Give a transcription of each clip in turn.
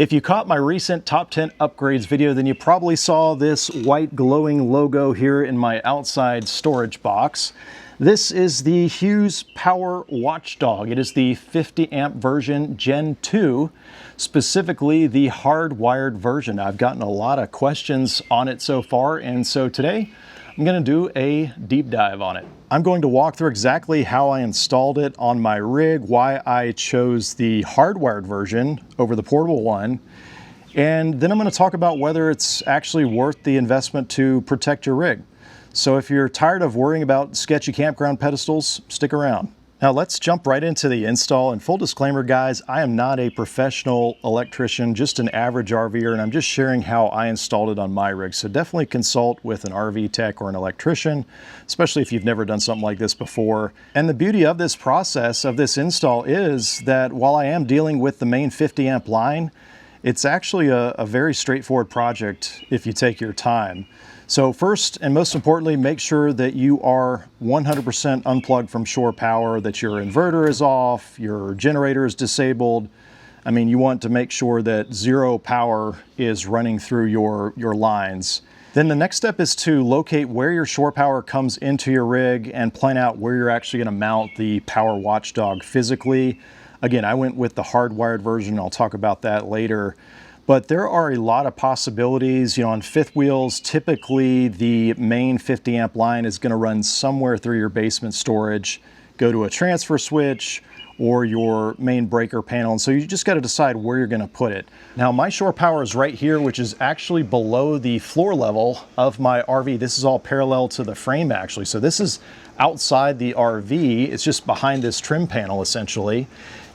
If you caught my recent top 10 upgrades video, then you probably saw this white glowing logo here in my outside storage box. This is the Hughes Power Watchdog. It is the 50 amp version Gen 2, specifically the hardwired version. I've gotten a lot of questions on it so far, and so today I'm going to do a deep dive on it. I'm going to walk through exactly how I installed it on my rig, why I chose the hardwired version over the portable one, and then I'm going to talk about whether it's actually worth the investment to protect your rig. So if you're tired of worrying about sketchy campground pedestals, stick around. Now let's jump right into the install, and full disclaimer guys, I am not a professional electrician, just an average RVer, and I'm just sharing how I installed it on my rig. So definitely consult with an RV tech or an electrician, especially if you've never done something like this before. And the beauty of this process, of this install, is that while I am dealing with the main 50 amp line, it's actually a very straightforward project if you take your time. So first and most importantly, make sure that you are 100% unplugged from shore power, that your inverter is off, your generator is disabled. I mean, you want to make sure that zero power is running through your lines. Then the next step is to locate where your shore power comes into your rig and plan out where you're actually going to mount the Power Watchdog physically. Again, I went with the hardwired version. I'll talk about that later. But there are a lot of possibilities. You know, on fifth wheels, typically the main 50 amp line is going to run somewhere through your basement storage, go to a transfer switch or your main breaker panel. And so you just got to decide where you're going to put it. Now my shore power is right here, which is actually below the floor level of my RV. This is all parallel to the frame actually. So this is outside the RV. It's just behind this trim panel essentially.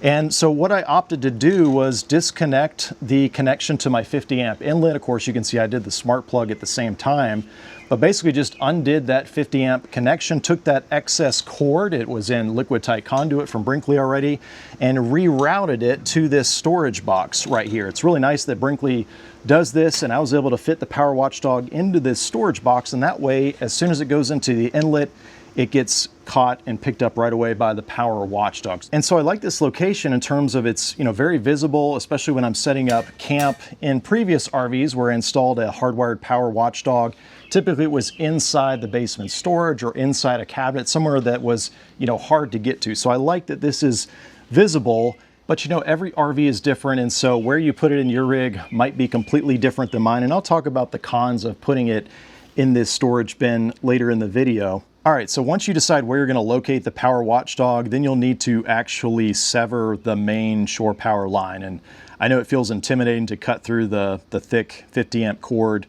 And so what I opted to do was disconnect the connection to my 50 amp inlet. Of course, you can see I did the smart plug at the same time, but basically just undid that 50 amp connection, took that excess cord, it was in liquid tight conduit from Brinkley already, and rerouted it to this storage box right here. It's really nice that Brinkley does this, and I was able to fit the Power Watchdog into this storage box, and that way, as soon as it goes into the inlet, it gets caught and picked up right away by the Power Watchdogs. And so I like this location in terms of it's, very visible, especially when I'm setting up camp. In previous RVs where I installed a hardwired Power Watchdog, typically it was inside the basement storage or inside a cabinet, somewhere that was, hard to get to. So I like that this is visible, but every RV is different, and so where you put it in your rig might be completely different than mine. And I'll talk about the cons of putting it in this storage bin later in the video. All right, so once you decide where you're going to locate the Power Watchdog, then you'll need to actually sever the main shore power line. And I know it feels intimidating to cut through the thick 50 amp cord,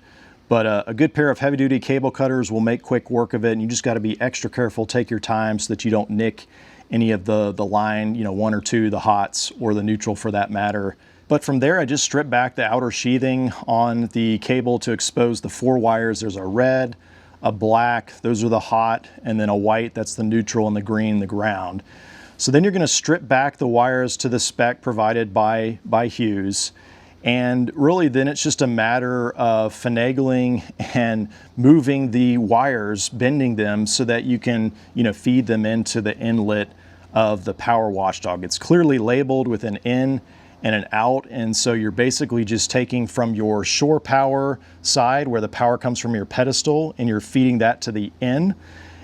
but a good pair of heavy duty cable cutters will make quick work of it. And you just got to be extra careful, take your time so that you don't nick any of the line, one or two, the hots or the neutral for that matter. But from there, I just stripped back the outer sheathing on the cable to expose the 4 wires. There's a red, a black, those are the hot, and then a white, that's the neutral, and the green, the ground. So then you're going to strip back the wires to the spec provided by Hughes, and really then it's just a matter of finagling and moving the wires, bending them so that you can feed them into the inlet of the Power Watchdog. It's clearly labeled with an in and an out, and so you're basically just taking from your shore power side where the power comes from your pedestal and you're feeding that to the in,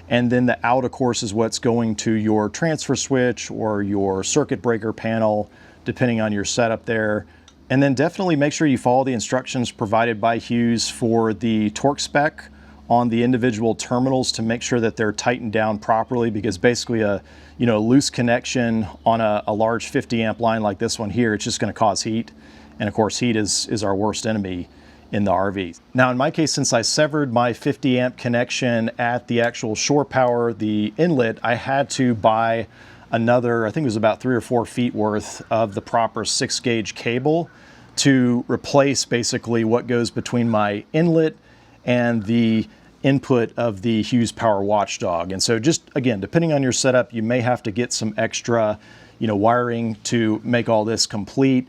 and then the out of course is what's going to your transfer switch or your circuit breaker panel depending on your setup there. And then definitely make sure you follow the instructions provided by Hughes for the torque spec on the individual terminals to make sure that they're tightened down properly, because basically a loose connection on a large 50 amp line like this one here, it's just going to cause heat, and of course heat is our worst enemy in the RV. Now in my case, since I severed my 50 amp connection at the actual shore power, the inlet, I had to buy another, I think it was about 3 or 4 feet worth of the proper 6 gauge cable to replace basically what goes between my inlet and the input of the Hughes Power Watchdog. And so just again, depending on your setup, you may have to get some extra wiring to make all this complete.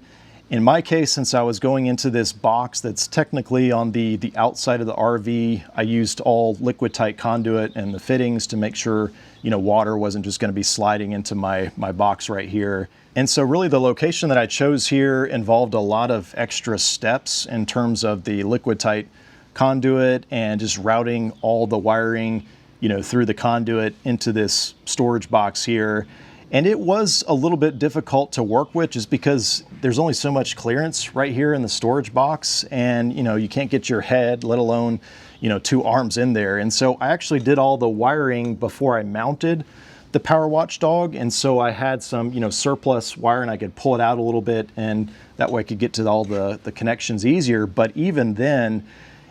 In my case, since I was going into this box that's technically on the outside of the RV, I used all liquid tight conduit and the fittings to make sure water wasn't just going to be sliding into my box right here. And so really the location that I chose here involved a lot of extra steps in terms of the liquid tight conduit and just routing all the wiring, through the conduit into this storage box here. And it was a little bit difficult to work with just because there's only so much clearance right here in the storage box, and you can't get your head, let alone 2 arms in there. And so I actually did all the wiring before I mounted the Power Watchdog, and so I had some surplus wire, and I could pull it out a little bit, and that way I could get to all the connections easier. But even then,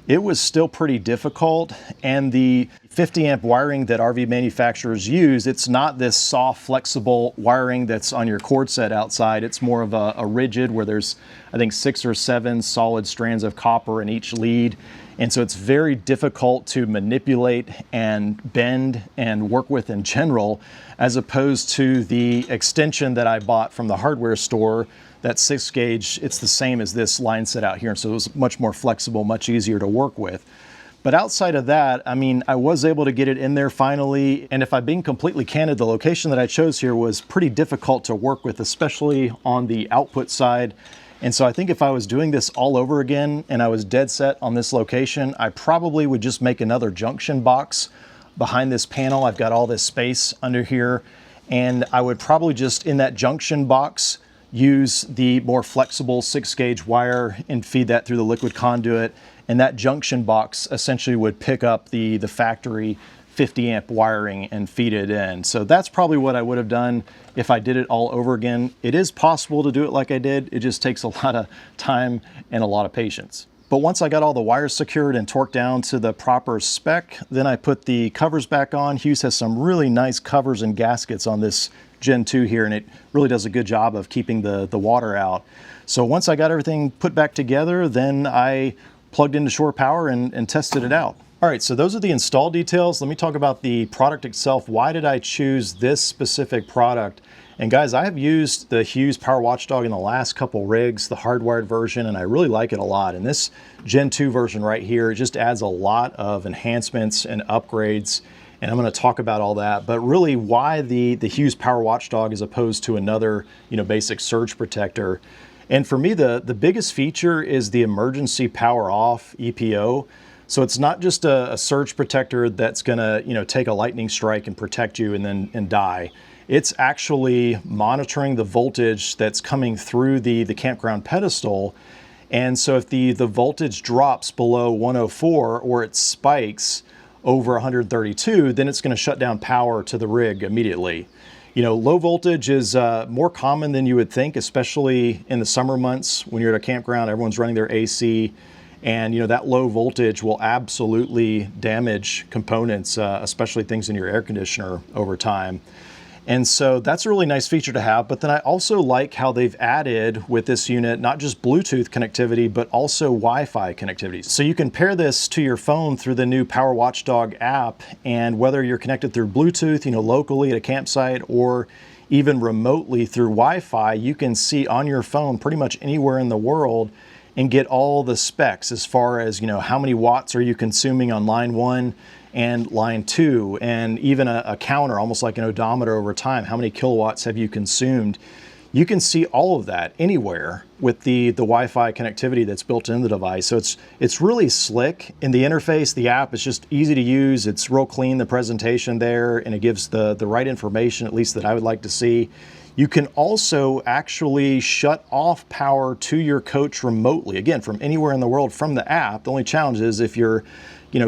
it was still pretty difficult. And the 50 amp wiring that RV manufacturers use, it's not this soft, flexible wiring that's on your cord set outside. It's more of a rigid, where there's, I think, 6 or 7 solid strands of copper in each lead. And so it's very difficult to manipulate and bend and work with in general, as opposed to the extension that I bought from the hardware store. That 6 gauge, it's the same as this line set out here. And so it was much more flexible, much easier to work with. But outside of that, I was able to get it in there finally. And if I'm being completely candid, the location that I chose here was pretty difficult to work with, especially on the output side. And so I think if I was doing this all over again and I was dead set on this location, I probably would just make another junction box behind this panel. I've got all this space under here, and I would probably just, in that junction box, use the more flexible 6 gauge wire and feed that through the liquid conduit. And that junction box essentially would pick up the factory 50 amp wiring and feed it in. So that's probably what I would have done if I did it all over again. It is possible to do it like I did. It just takes a lot of time and a lot of patience. But once I got all the wires secured and torqued down to the proper spec, then I put the covers back on. Hughes has some really nice covers and gaskets on this Gen 2 here, and it really does a good job of keeping the water out. So once I got everything put back together, then I plugged into shore power and tested it out. All right, so those are the install details. Let me talk about the product itself. Why did I choose this specific product? And guys, I have used the Hughes Power Watchdog in the last couple rigs, the hardwired version, and I really like it a lot. And this Gen 2 version right here, it just adds a lot of enhancements and upgrades. And I'm going to talk about all that, but really why the Hughes Power Watchdog as opposed to another, basic surge protector. And for me, the biggest feature is the emergency power off EPO. So it's not just a surge protector that's going to, take a lightning strike and protect you and die. It's actually monitoring the voltage that's coming through the campground pedestal. And so if the voltage drops below 104 or it spikes over 132, then it's going to shut down power to the rig immediately. Low voltage is more common than you would think, especially in the summer months when you're at a campground, everyone's running their AC, and that low voltage will absolutely damage components, especially things in your air conditioner over time. And so that's a really nice feature to have. But then I also like how they've added with this unit, not just Bluetooth connectivity, but also Wi-Fi connectivity. So you can pair this to your phone through the new Power Watchdog app. And whether you're connected through Bluetooth, locally at a campsite, or even remotely through Wi-Fi, you can see on your phone pretty much anywhere in the world and get all the specs as far as, how many watts are you consuming on line 1 and line 2, and even a counter, almost like an odometer over time. How many kilowatts have you consumed? You can see all of that anywhere with the Wi-Fi connectivity that's built into the device. So it's really slick in the interface. The app is just easy to use. It's real clean, the presentation there, and it gives the right information, at least that I would like to see. You can also actually shut off power to your coach remotely, again, from anywhere in the world from the app. The only challenge is if you're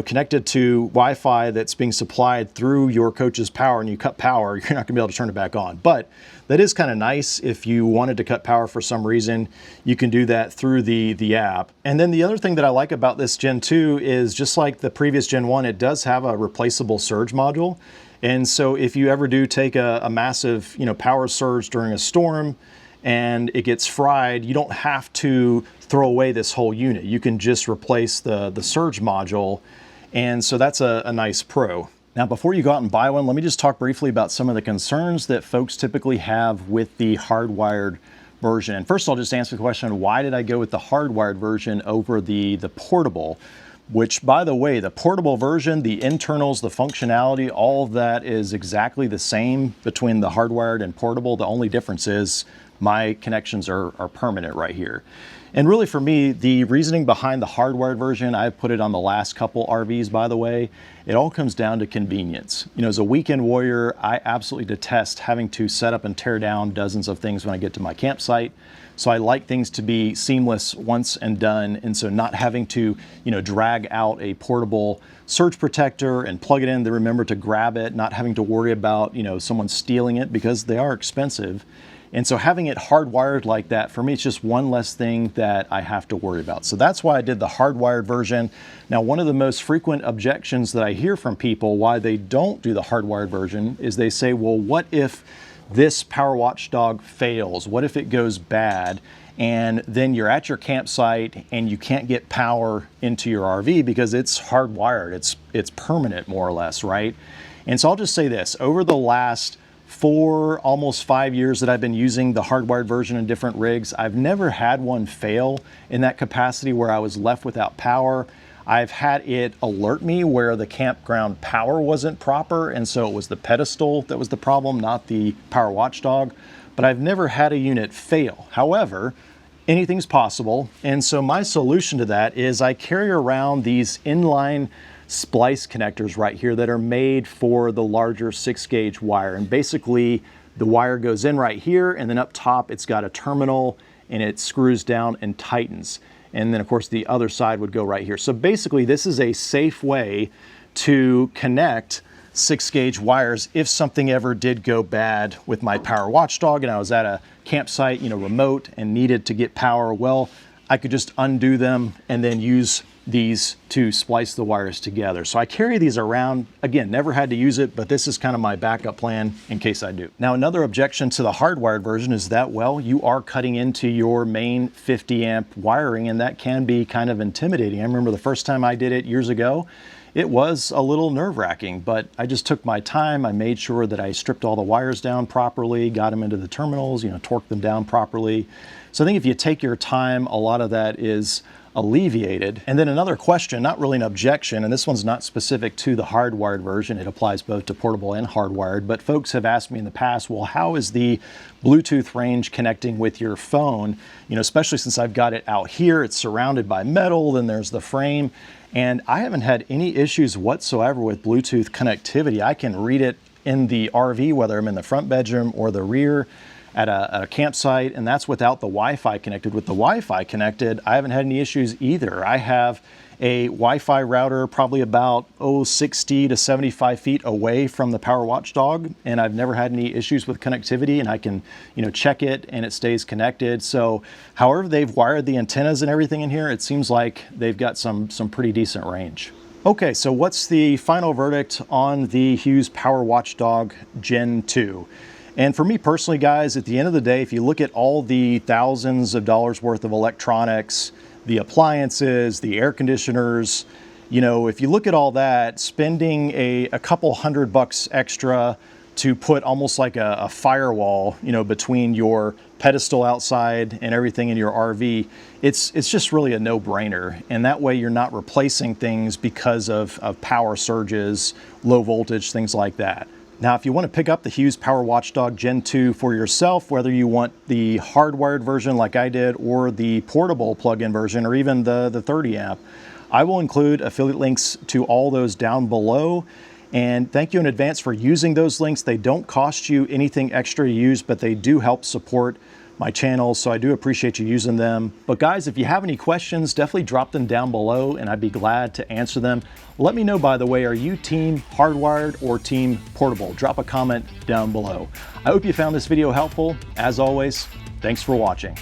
connected to Wi-Fi that's being supplied through your coach's power and you cut power, you're not gonna be able to turn it back on. But that is kind of nice. If you wanted to cut power for some reason, you can do that through the app. And then the other thing that I like about this Gen 2 is, just like the previous Gen 1, it does have a replaceable surge module. And so if you ever do take a massive power surge during a storm and it gets fried, you don't have to throw away this whole unit. You can just replace the surge module. And so that's a nice pro. Now, before you go out and buy one, let me just talk briefly about some of the concerns that folks typically have with the hardwired version. And first, I'll just answer the question, why did I go with the hardwired version over the portable? which, by the way, the portable version, the internals, the functionality, all of that is exactly the same between the hardwired and portable. The only difference is my connections are permanent right here. And really for me, the reasoning behind the hardwired version, I've put it on the last couple RVs, by the way, it all comes down to convenience. You know, as a weekend warrior, I absolutely detest having to set up and tear down dozens of things when I get to my campsite. So I like things to be seamless once and done. And so not having to, you know, drag out a portable surge protector and plug it in, then remember to grab it, not having to worry about, you know, someone stealing it because they are expensive. And so having it hardwired like that, for me, it's just one less thing that I have to worry about. So that's why I did the hardwired version. Now, one of the most frequent objections that I hear from people why they don't do the hardwired version is they say, well, what if this Power Watchdog fails? What if it goes bad? And then you're at your campsite and you can't get power into your RV because it's hardwired. It's permanent, more or less, right? And so I'll just say this, over the last 4, almost 5 years that I've been using the hardwired version in different rigs, I've never had one fail in that capacity where I was left without power. I've had it alert me where the campground power wasn't proper, and so it was the pedestal that was the problem, not the Power Watchdog. But I've never had a unit fail. However, anything's possible, and so my solution to that is I carry around these inline splice connectors right here that are made for the larger 6-gauge wire. And basically the wire goes in right here, and then up top it's got a terminal and it screws down and tightens. And then of course the other side would go right here. So basically this is a safe way to connect 6-gauge wires if something ever did go bad with my Power Watchdog and I was at a campsite, you know, remote and needed to get power. Well, I could just undo them and then use these to splice the wires together. So I carry these around. Again, never had to use it, but this is kind of my backup plan in case I do. Now, another objection to the hardwired version is that, well, you are cutting into your main 50 amp wiring, and that can be kind of intimidating. I remember the first time I did it years ago, it was a little nerve-wracking, but I just took my time. I made sure that I stripped all the wires down properly, got them into the terminals, you know, torqued them down properly. So I think if you take your time, a lot of that is alleviated. And then another question, not really an objection, and this one's not specific to the hardwired version, it applies both to portable and hardwired, but folks have asked me in the past, well, how is the Bluetooth range connecting with your phone? You know, especially since I've got it out here, it's surrounded by metal, then there's the frame, and I haven't had any issues whatsoever with Bluetooth connectivity. I can read it in the RV, whether I'm in the front bedroom or the rear, at a campsite, and that's without the Wi-Fi connected. With the Wi-Fi connected, I haven't had any issues either. I have a Wi-Fi router probably about 60 to 75 feet away from the Power Watchdog, and I've never had any issues with connectivity, and I can, you know, check it and it stays connected. So however they've wired the antennas and everything in here, it seems like they've got some pretty decent range. Okay, so what's the final verdict on the Hughes Power Watchdog Gen 2? And for me personally, guys, at the end of the day, if you look at all the thousands of dollars worth of electronics, the appliances, the air conditioners, you know, if you look at all that, spending a couple $100 extra to put almost like a firewall, you know, between your pedestal outside and everything in your RV, it's just really a no-brainer. And that way you're not replacing things because of power surges, low voltage, things like that. Now, if you want to pick up the Hughes Power Watchdog Gen 2 for yourself, whether you want the hardwired version like I did or the portable plug-in version or even the 30 amp, I will include affiliate links to all those down below. And thank you in advance for using those links. They don't cost you anything extra to use, but they do help support my channel, so I do appreciate you using them. But guys, if you have any questions, definitely drop them down below and I'd be glad to answer them. Let me know, by the way, are you team hardwired or team portable? Drop a comment down below. I hope you found this video helpful. As always, thanks for watching.